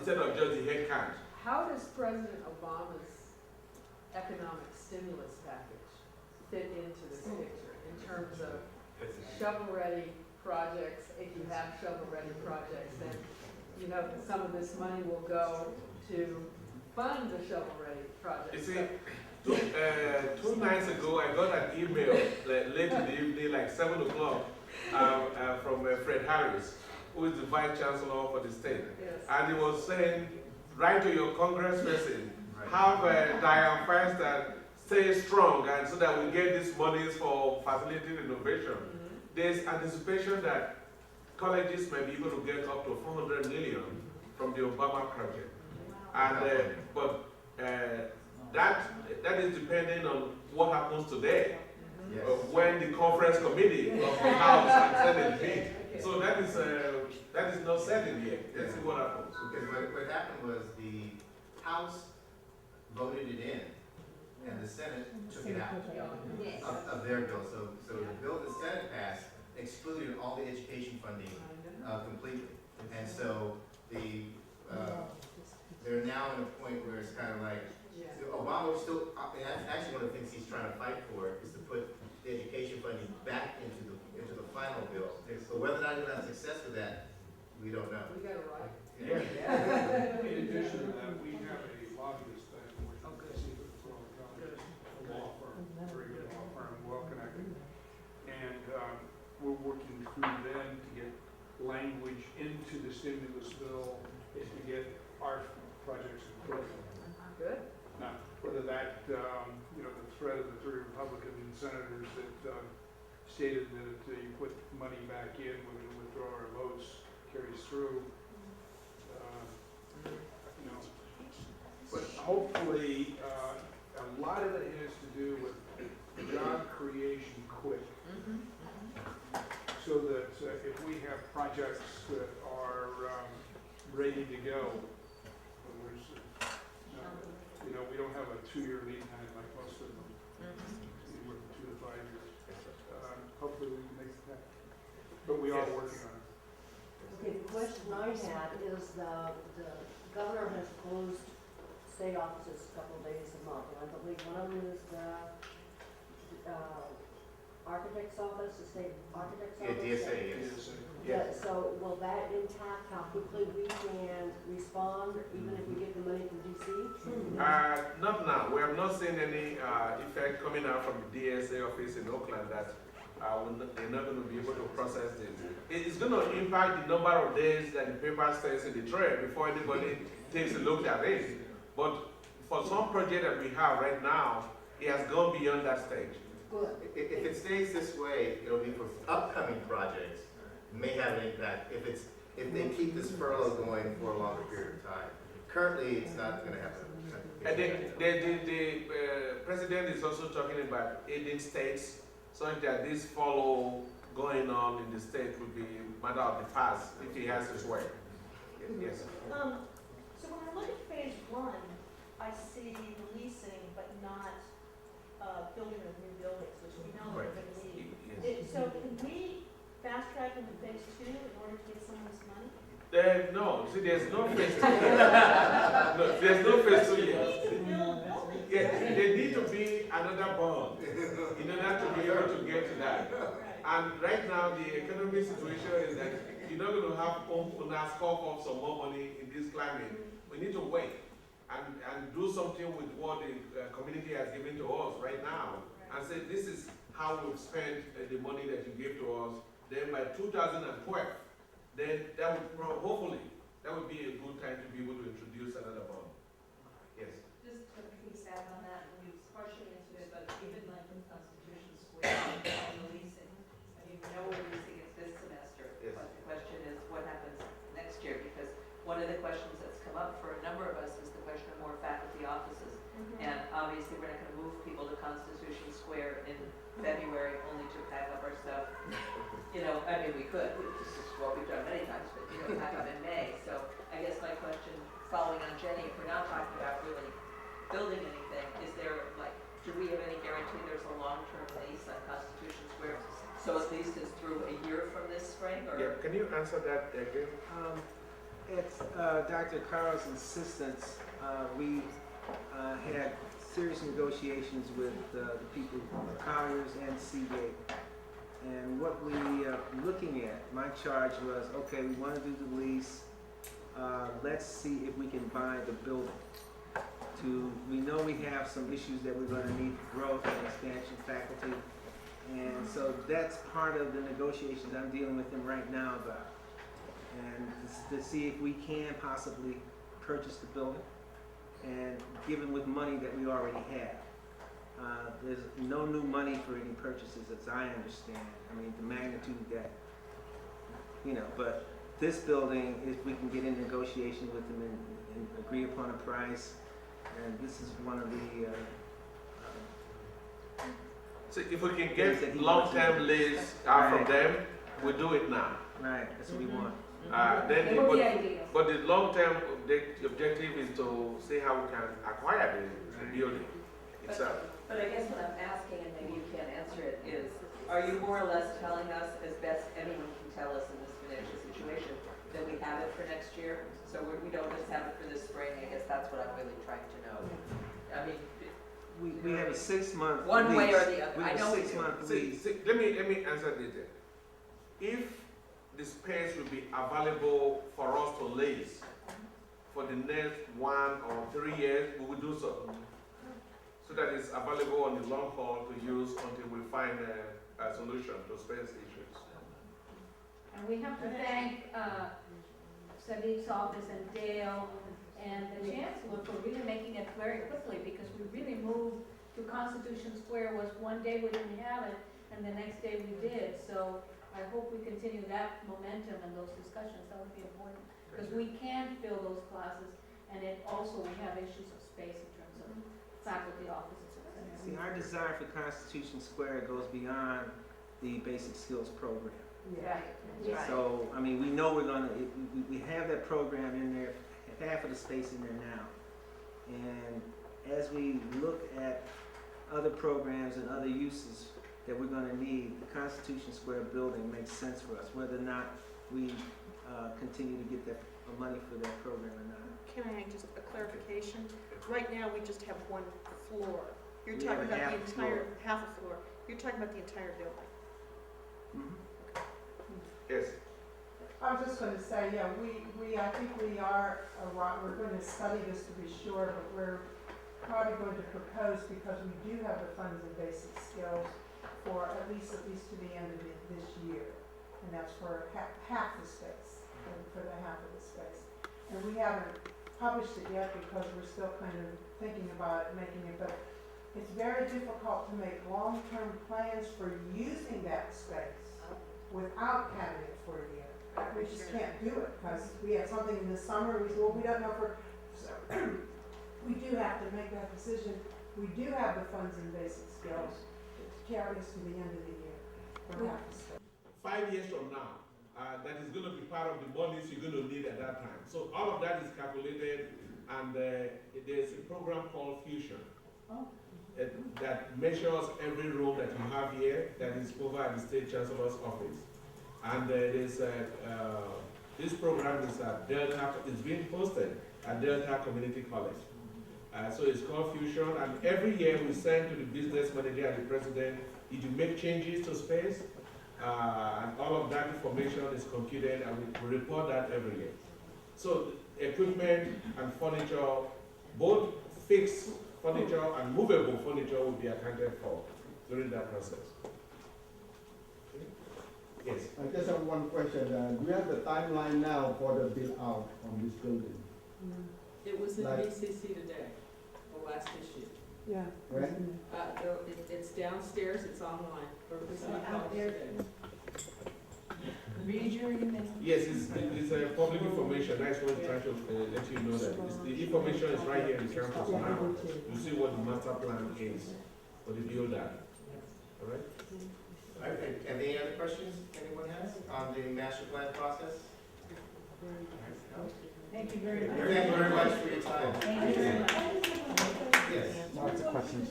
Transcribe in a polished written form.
instead of just the head count. How does President Obama's economic stimulus package fit into this picture in terms of shovel-ready projects? If you have shovel-ready projects, then you know some of this money will go to fund the shovel-ready projects. You see, two nights ago, I got an email late in the evening, like 7 o'clock, from Fred Harris, who is the Vice Chancellor for the state. Yes. And he was saying, write to your congressperson, have Diane Feinstein stay strong, and so that we get these monies for facility renovation. There's anticipation that colleges may be able to get up to 400 million from the Obama project. And, but that is depending on what happens today, when the conference committee of the House and Senate meet. So that is not settled yet. Let's see what happens. Because what happened was the House voted it in, and the Senate took it out of their bill. So the bill the Senate passed excluded all the education funding completely. And so they're now in a point where it's kind of like, Obama still, actually one of the things he's trying to fight for is to put the education funding back into the final bill. So whether or not he'll have success with that, we don't know. We got it right. In addition to that, we have a lobbyist that works on the Peralta, a law firm, very good law firm, well connected. And we're working through them to get language into the stimulus bill is to get our projects included. Good. Now, whether that, you know, the threat of the 3 Republican senators that stated that you put money back in, we're going to withdraw our votes, carries through, you know. But hopefully, a lot of it has to do with job creation quick. So that if we have projects that are ready to go, you know, we don't have a 2-year lead time like most of them. Anywhere from 2 to 5 years. Hopefully we can make it happen. But we are working on it. Okay, the question I had is the governor has closed state offices a couple of days a month, and I believe one of them is the architect's office, the state architect's office. DSA, yes. Yeah, so will that impact how quickly we can respond, even if we get the money from DC? Not now. We have not seen any effect coming out from the DSA office in Oakland that they're not going to be able to process this. It's going to impact the number of days that the paper stays in the tray before anybody takes a look at it. But for some project that we have right now, it has gone beyond that stage. Good. If it stays this way, it'll be for upcoming projects, may have an impact if they keep this furlough going for a longer period of time. Currently, it's not going to happen. And the president is also talking about aiding states so that this follow going on in the state will be a matter of the past if he has his way. Yes. So when I look at phase 1, I see the leasing, but not building of new buildings, which we know we're going to need. Yes. So can we fast track into phase 2 in order to get some of this money? No, see, there's no phase 2 yet. No, there's no phase 2 yet. Yeah, there need to be another bond in order to be able to get to that. And right now, the economic situation is that you're not going to have homeowners cough up some more money in this climate. We need to wait and do something with what the community has given to us right now and say this is how we've spent the money that you gave to us. Then by 2012, then that would hopefully that would be a good time to be able to introduce another bond. Yes. Just a piece add on that, and you partially answered it, but even like in Constitution Square, on the leasing, I mean, we know we're leasing it this semester, Yes. but the question is what happens next year? Because one of the questions that's come up for a number of us is the question of more faculty offices. And obviously, we're not going to move people to Constitution Square in February only to pack up our stuff. You know, I mean, we could. This is what we've done many times, but, you know, pack up in May. So I guess my question, following on Jenny, if we're not talking about really building anything, is there, like, do we have any guarantee there's a long-term lease on Constitution Square? So at least it's through a year from this spring, or? Yeah, can you answer that again? at Dr. Carl's insistence, we had serious negotiations with the people, Colliers and Seagate. And what we looking at, my charge was, okay, we want to do the lease. Let's see if we can buy the building. We know we have some issues that we're going to need for growth and expansion faculty. And so that's part of the negotiations I'm dealing with them right now about. And to see if we can possibly purchase the building and given with money that we already have. There's no new money for any purchases as I understand. I mean, the magnitude that, but this building, if we can get in negotiation with them and agree upon a price, and this is one of the, So if we can get long-term lease out from them, we do it now. right, that's what we want. Then, It would be ideal. but the long-term objective is to see how we can acquire the building itself. But I guess what I'm asking, and maybe you can't answer it, is, are you more or less telling us, as best anyone can tell us in this financial situation, that we have it for next year? So we don't just have it for this spring, I guess that's what I'm really trying to know. I mean, We have a 6-month one way or lease. the other, We I have know a we do. 6-month See, lease. let me answer this. If the space will be available for us to lease for the next 1 or 3 years, we will do so. So that it's available on the long haul to use until we find a solution to space issues. And we have to thank Sadiq's office and Dale and the Chancellor for really making it very quickly, because we really moved to Constitution Square. Was one day we didn't have it, and the next day we did. So I hope we continue that momentum and those discussions. That would be important, because we can fill those classes, and it also, we have issues of space in terms of faculty offices, etc. See, our desire for Constitution Square goes beyond the basic skills program. Right. Right. So, I mean, we know we're gonna, we have that program in there, half of the space in there now. And as we look at other programs and other uses that we're gonna need, the Constitution Square building makes sense for us, whether or not we continue to get that money for that program or not. Can I just a clarification? Right now, we just have one floor. You're We have talking a about the half entire, floor. half a floor. You're talking about the entire building. Mhm. Yes. I was just gonna say, yeah, I think we are, we're gonna study this to be sure, but we're probably going to propose, because we do have the funds and basic skills for at least to the end of this year. And that's for half the space, and for the half of the space. And we haven't published it yet because we're still kind of thinking about it, making it, but it's very difficult to make long-term plans for using that space without having it for a year. We just can't do it, because we had something in the summer, we said, well, we don't know for, so we do have to make that decision. We do have the funds and basic skills to carry us to the end of the year. For half the space. 5 years from now, that is going to be part of the monies you're going to need at that time. So all of that is calculated, and there's a program called Fusion that measures every room that you have here that is over at the State Chancellor's office. And there's this program is at Delta, it's being hosted at Delta Community College. So it's called Fusion, and every year we send to the business manager and the president if you make changes to space, and all of that information is computed, and we report that every year. So equipment and furniture, both fixed furniture and movable furniture will be accounted for during that process. Yes. I just have one question. Do you have the timeline now for the build out on this building? It was in Like- BCC today, the last issue. Yeah. When? It's downstairs, it's online. Berkeley out there. today. Read your email. Yes, it's public information. That's what we're trying to let you know that the information is right here in the campus now. You see what the master plan is for the build-out. All right? Okay, any other questions anyone has on the master plan process? Thank you very much. Thank you very much for your time. Thank you very much. Yes. Lots of questions.